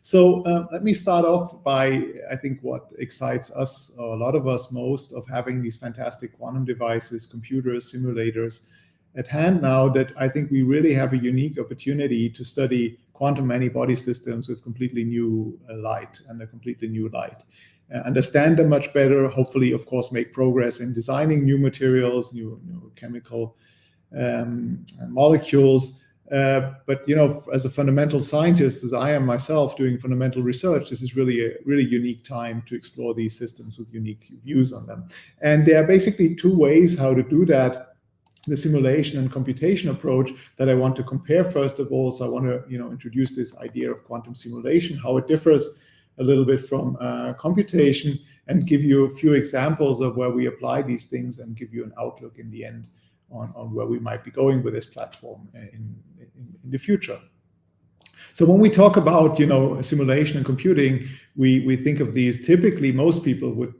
So let me start off by, I think, what excites us, or a lot of us most, of having these fantastic quantum devices, computers, simulators at hand now, that I think we really have a unique opportunity to study quantum many-body systems with completely new light and a completely new light. Understand them much better, hopefully, of course, make progress in designing new materials, new chemical molecules. But as a fundamental scientist, as I am myself doing fundamental research, this is really a really unique time to explore these systems with unique views on them. And there are basically two ways how to do that. The simulation and computation approach that I want to compare first of all. So I want to introduce this idea of quantum simulation, how it differs a little bit from computation, and give you a few examples of where we apply these things and give you an outlook in the end on where we might be going with this platform in the future. So when we talk about simulation and computing, we think of these, typically most people would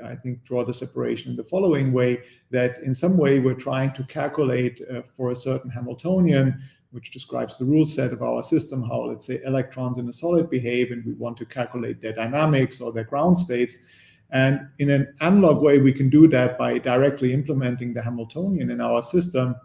I think draw the separation in the following way, that in some way we're trying to calculate for a certain Hamiltonian, which describes the rule set of our system, how, let's say, electrons in a solid behave, and we want to calculate their dynamics or their ground states. And in an analog way, we can do that by directly implementing the Hamiltonian in our system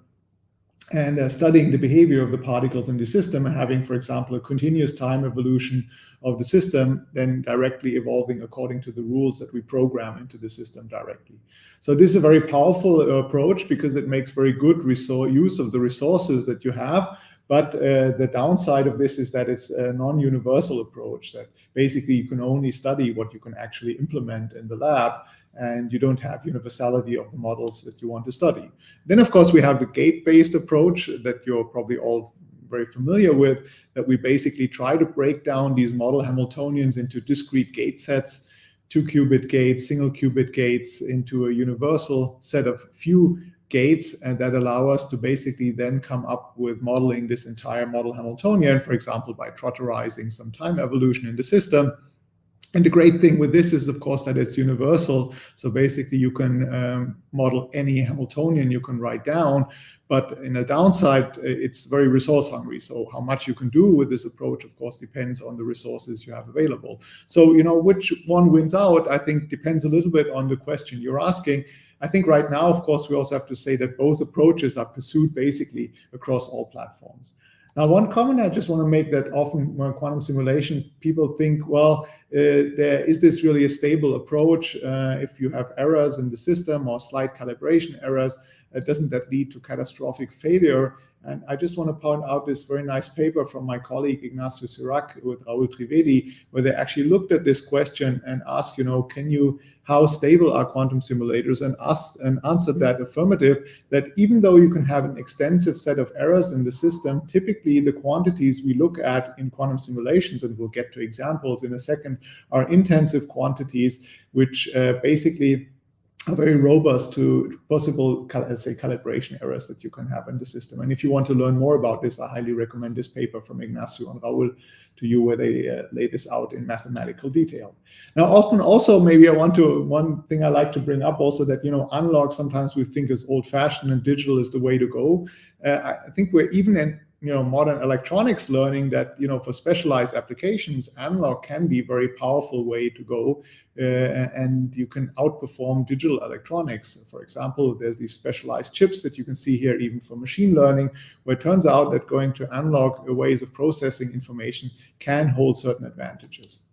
and studying the behavior of the particles in the system, and having, for example, a continuous time evolution of the system, then directly evolving according to the rules that we program into the system directly. So this is a very powerful approach because it makes very good use of the resources that you have. But the downside of this is that it's a non-universal approach, that basically you can only study what you can actually implement in the lab, and you don't have universality of the models that you want to study. Then, of course, we have the gate-based approach that you're probably all very familiar with, that we basically try to break down these model Hamiltonians into discrete gate sets, 2-qubit gates, single-qubit gates, into a universal set of few gates, and that allow us to basically then come up with modeling this entire model Hamiltonian, for example, by trotterizing some time evolution in the system. And the great thing with this is, of course, that it's universal. So basically you can model any Hamiltonian you can write down, but in a downside, it's very resource hungry. So how much you can do with this approach, of course, depends on the resources you have available. So, which one wins out, I think, depends a little bit on the question you're asking. I think right now, of course, we also have to say that both approaches are pursued basically across all platforms. Now, one comment I just want to make, that often when quantum simulation, people think, well, is this really a stable approach? If you have errors in the system or slight calibration errors, doesn't that lead to catastrophic failure? And I just want to point out this very nice paper from my colleague Ignacio Cirac with Raul Trivedi, where they actually looked at this question and asked, how stable are quantum simulators, and answered that affirmative, that even though you can have an extensive set of errors in the system, typically the quantities we look at in quantum simulations, and we'll get to examples in a second, are intensive quantities, which basically are very robust to possible, let's say, calibration errors that you can have in the system. And if you want to learn more about this, I highly recommend this paper from Ignacio and Raul to you, where they lay this out in mathematical detail. Now, often also, maybe one thing I like to bring up also, that, analog sometimes we think is old-fashioned and digital is the way to go. I think we're even in modern electronics learning that, for specialized applications, analog can be a very powerful way to go, and you can outperform digital electronics. For example, there's these specialized chips that you can see here, even for machine learning, where it turns out that going to analog ways of processing information can hold certain advantages.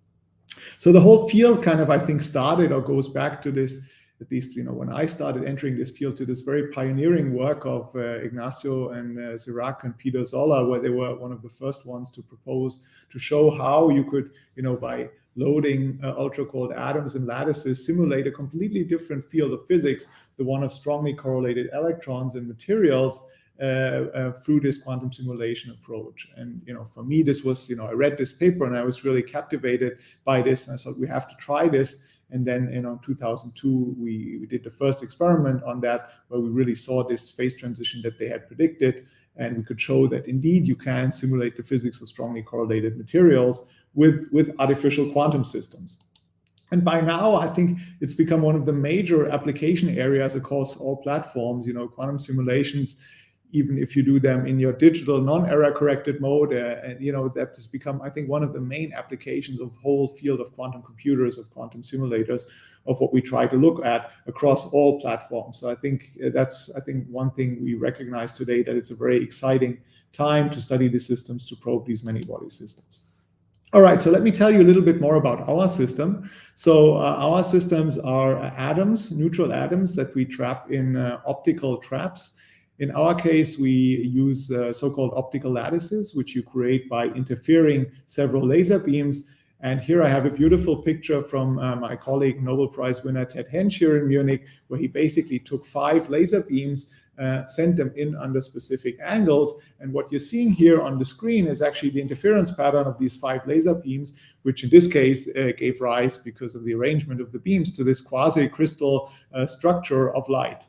So the whole field kind of, I think, started or goes back to this, at least, when I started entering this field, to this very pioneering work of Ignacio and Cirac and Peter Zoller, where they were one of the first ones to propose, to show how you could, by loading ultracold atoms and lattices, simulate a completely different field of physics, the one of strongly correlated electrons and materials, through this quantum simulation approach. And for me, this was, I read this paper and I was really captivated by this, and I thought, we have to try this. And then in 2002, we did the first experiment on that, where we really saw this phase transition that they had predicted, and we could show that indeed you can simulate the physics of strongly correlated materials with artificial quantum systems. And by now, I think it's become one of the major application areas across all platforms. Quantum simulations even if you do them in your digital non-error corrected mode. And that has become, I think, one of the main applications of whole field of quantum computers, of quantum simulators, of what we try to look at across all platforms. So I think that's one thing we recognize today, that it's a very exciting time to study the systems, to probe these many-body systems. All right, so let me tell you a little bit more about our system. So our systems are atoms, neutral atoms that we trap in optical traps. In our case, we use so-called optical lattices, which you create by interfering several laser beams. And here I have a beautiful picture from my colleague, Nobel Prize winner Ted Hensch here in Munich, where he basically took 5 laser beams, sent them in under specific angles. And what you're seeing here on the screen is actually the interference pattern of these 5 laser beams, which in this case gave rise, because of the arrangement of the beams, to this quasi-crystal structure of light.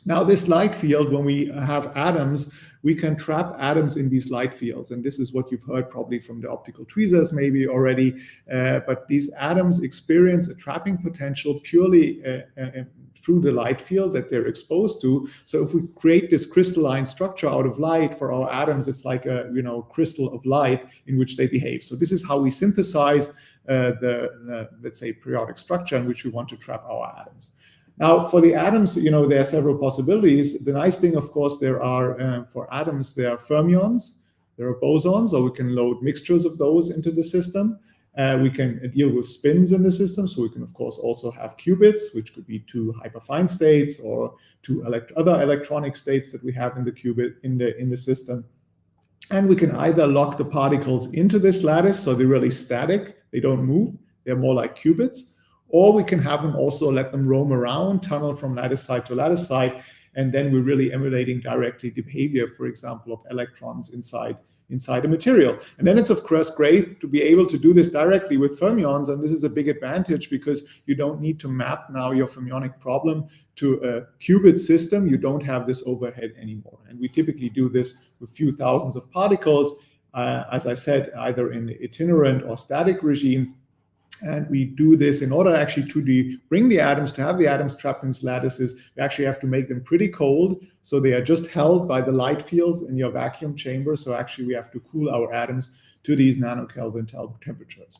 Now, this light field, when we have atoms, we can trap atoms in these light fields. And this is what you've heard probably from the optical tweezers maybe already. But these atoms experience a trapping potential purely through the light field that they're exposed to. So if we create this crystalline structure out of light for our atoms, it's like a crystal of light in which they behave. So this is how we synthesize the let's say, periodic structure in which we want to trap our atoms. Now, for the atoms, there are several possibilities. The nice thing, of course, there are, for atoms, there are fermions, there are bosons, or we can load mixtures of those into the system. We can deal with spins in the system, so we can, of course, also have qubits, which could be 2 hyperfine states or 2 other electronic states that we have in the qubit in the system. And we can either lock the particles into this lattice, so they're really static, they don't move, they're more like qubits. Or we can have them also let them roam around, tunnel from lattice side to lattice side, and then we're really emulating directly the behavior, for example, of electrons inside a material. And then it's, of course, great to be able to do this directly with fermions, and this is a big advantage because you don't need to map now your fermionic problem to a qubit system. You don't have this overhead anymore. And we typically do this with few thousands of particles, as I said, either in the itinerant or static regime. And we do this in order actually to bring the atoms, to have the atoms trapped in lattices. We actually have to make them pretty cold, so they are just held by the light fields in your vacuum chamber. So actually we have to cool our atoms to these nanokelvin temperatures.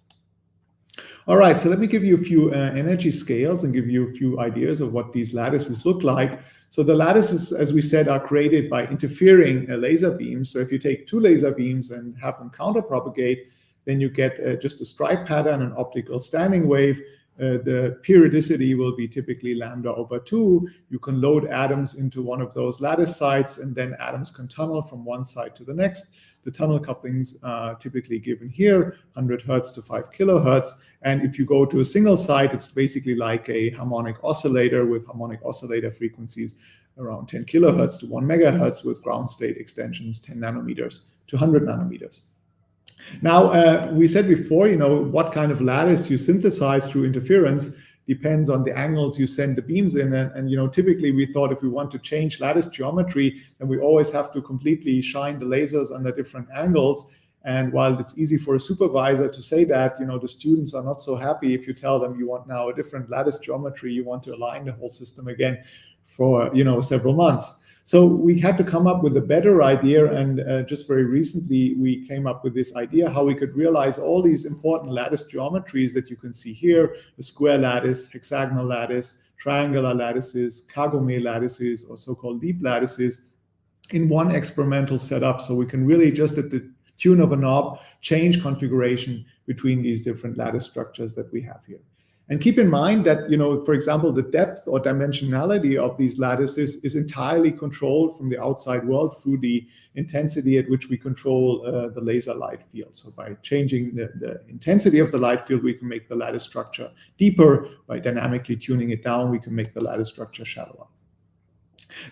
All right, so let me give you a few energy scales and give you a few ideas of what these lattices look like. So the lattices, as we said, are created by interfering laser beams. So if you take 2 laser beams and have them counterpropagate, then you get just a stripe pattern, an optical standing wave. The periodicity will be typically λ/2. You can load atoms into one of those lattice sites, and then atoms can tunnel from one side to the next. The tunnel couplings are typically given here, 100 hertz to 5 kilohertz. And if you go to a single site, it's basically like a harmonic oscillator with harmonic oscillator frequencies around 10 kilohertz to 1 megahertz with ground state extensions 10 nanometers to 100 nanometers. Now, we said before, what kind of lattice you synthesize through interference depends on the angles you send the beams in. And typically we thought if we want to change lattice geometry, then we always have to completely shine the lasers under different angles. And while it's easy for a supervisor to say that, the students are not so happy if you tell them you want now a different lattice geometry, you want to align the whole system again for, several months. So we had to come up with a better idea, and just very recently we came up with this idea how we could realize all these important lattice geometries that you can see here: the square lattice, hexagonal lattice, triangular lattices, Kagome lattices, or so-called leap lattices, in one experimental setup. So we can really just at the tune of a knob change configuration between these different lattice structures that we have here. And keep in mind that, for example, the depth or dimensionality of these lattices is entirely controlled from the outside world through the intensity at which we control the laser light field. So by changing the intensity of the light field, we can make the lattice structure deeper. By dynamically tuning it down, we can make the lattice structure shallower.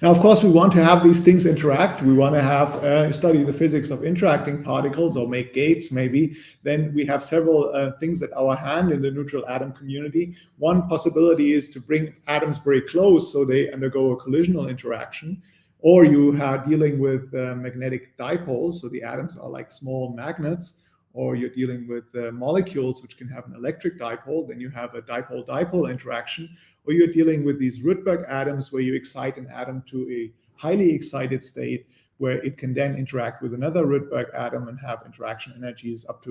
Now, of course, we want to have these things interact. We want to have study the physics of interacting particles or make gates, maybe. Then we have several things at our hand in the neutral atom community. One possibility is to bring atoms very close so they undergo a collisional interaction. Or you are dealing with magnetic dipoles, so the atoms are like small magnets. Or you're dealing with molecules which can have an electric dipole, then you have a dipole-dipole interaction. Or you're dealing with these Rydberg atoms where you excite an atom to a highly excited state where it can then interact with another Rydberg atom and have interaction energies up to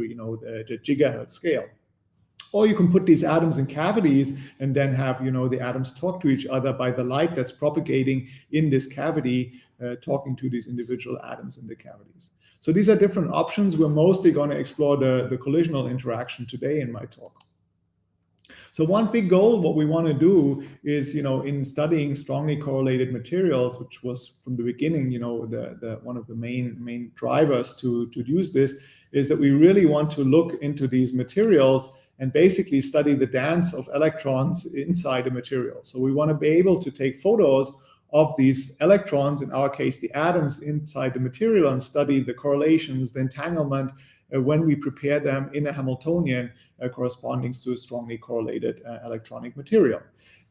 the gigahertz scale. Or you can put these atoms in cavities and then have the atoms talk to each other by the light that's propagating in this cavity, talking to these individual atoms in the cavities. So these are different options. We're mostly going to explore the collisional interaction today in my talk. So one big goal, what we want to do is, in studying strongly correlated materials, which was from the beginning, one of the main drivers to use this, is that we really want to look into these materials and basically study the dance of electrons inside a material. So we want to be able to take photos of these electrons, in our case, the atoms inside the material, and study the correlations, the entanglement, when we prepare them in a Hamiltonian corresponding to a strongly correlated electronic material.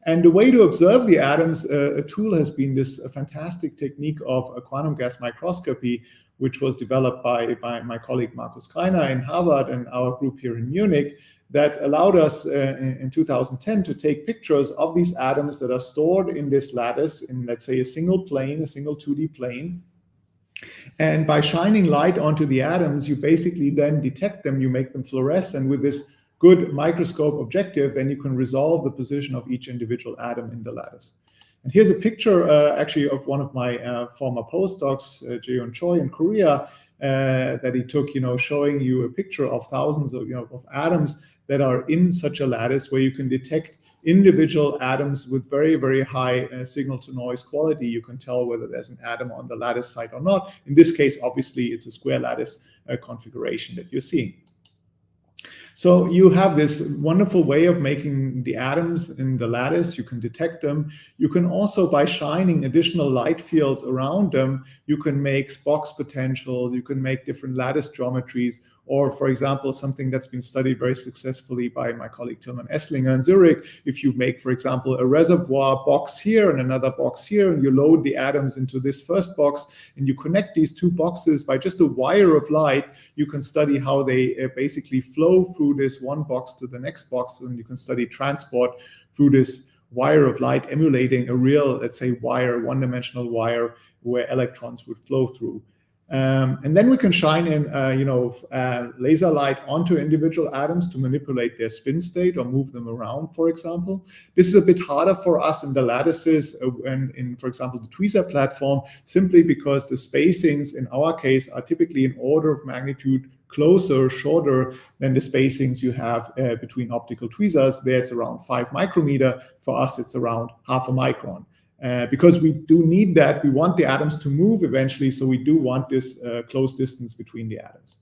And the way to observe the atoms, a tool has been this fantastic technique of quantum gas microscopy, which was developed by my colleague Markus Greiner in Harvard and our group here in Munich, that allowed us in 2010 to take pictures of these atoms that are stored in this lattice in, let's say, a single plane, a single 2D plane. And by shining light onto the atoms, you basically then detect them, you make them fluoresce, and with this good microscope objective, then you can resolve the position of each individual atom in the lattice. And here's a picture actually of one of my former postdocs, Jaeyoon Choi in Korea, that he took, showing you a picture of thousands of atoms that are in such a lattice where you can detect individual atoms with very, very high signal to noise quality. You can tell whether there's an atom on the lattice side or not. In this case, obviously, it's a square lattice configuration that you're seeing. So you have this wonderful way of making the atoms in the lattice. You can detect them. You can also, by shining additional light fields around them, you can make box potentials, you can make different lattice geometries, or, for example, something that's been studied very successfully by my colleague Tilman Esslinger in Zurich. If you make, for example, a reservoir box here and another box here, and you load the atoms into this first box, and you connect these two boxes by just a wire of light, you can study how they basically flow through this one box to the next box, and you can study transport through this wire of light, emulating a real, let's say, wire, one-dimensional wire, where electrons would flow through. And then we can shine in, laser light onto individual atoms to manipulate their spin state or move them around, for example. This is a bit harder for us in the lattices and in, for example, the tweezer platform, simply because the spacings in our case are typically an order of magnitude closer, shorter than the spacings you have between optical tweezers. There it's around 5 micrometer. For us, it's around half a micron. Because we do need that, we want the atoms to move eventually, so we do want this close distance between the atoms.